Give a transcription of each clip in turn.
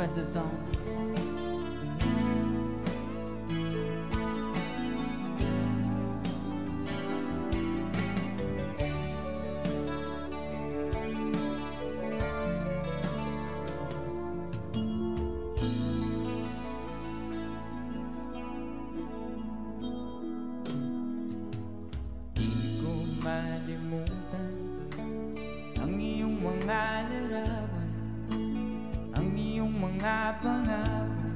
rest of the song. Malimutan ang iyong mga larawan, ang iyong mga pangako,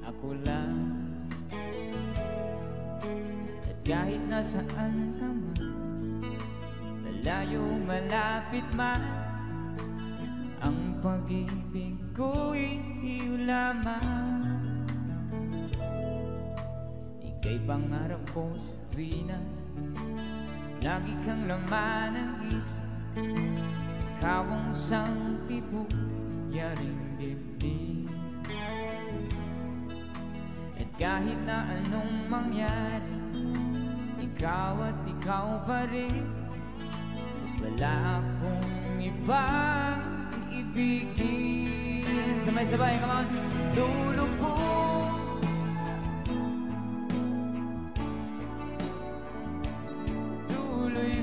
ako lang. At kahit nasaan ka man, malayo malapit man, ang pag-ibig ko'y iyo lamang. Ika'y pangarap ko sa tuwina, lagi kang laman ng isip, ikaw ang sang tibuyaring dibdib. At kahit na anong mangyari, ikaw at ikaw pa rin. Wala akong ibang iibigin. Sabay-sabay, come on! Lulubog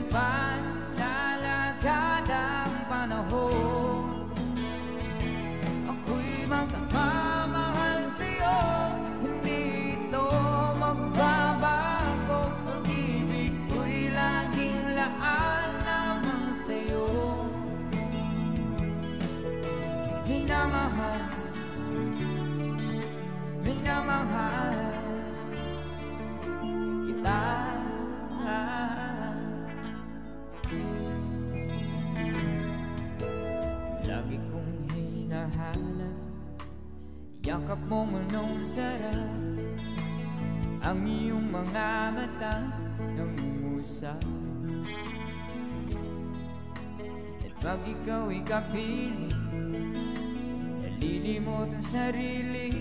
panlalagad ang panahon. Ako'y magmamahal sa'yo, hindi ito magbabago. Pag-ibig ko'y laging laan naman sa'yo. Minamahal, minamahal kita. Lagi kong hinahanap yakap mong anong sarap, ang iyong mga mata nangungusap. At pag ikaw'y kapiling, nalilimot ang sarili.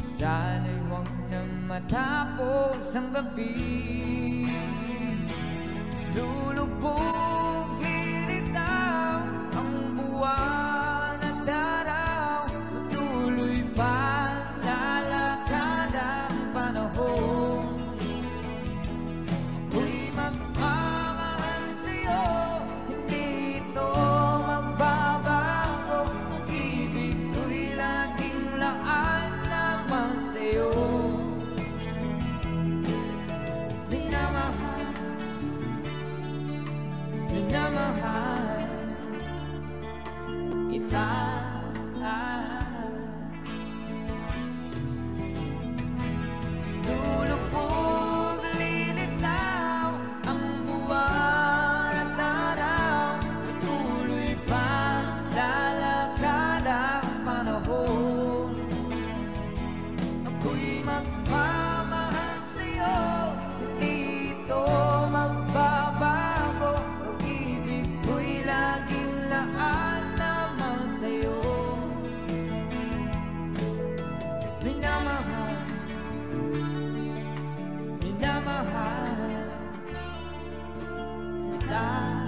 Sana'y huwag na matapos ang gabi. Lulubog, lilitaw ang buwan at araw, tuloy pa lalakad ang panahon. Ako'y magmamahal sa'yo, hindi ito magbabago. Pag-ibig ko'y laging laan naman sa'yo. Minamahal, minamahal kita. Lulubog, lilitaw ang buwan at araw, tuloy pang lalakad ang panahon. Ako'y magmamahal sa'yo, hindi ito magbabago. Pag-ibig ko'y laging laan naman sa'yo. Minamahal, minamahal kita.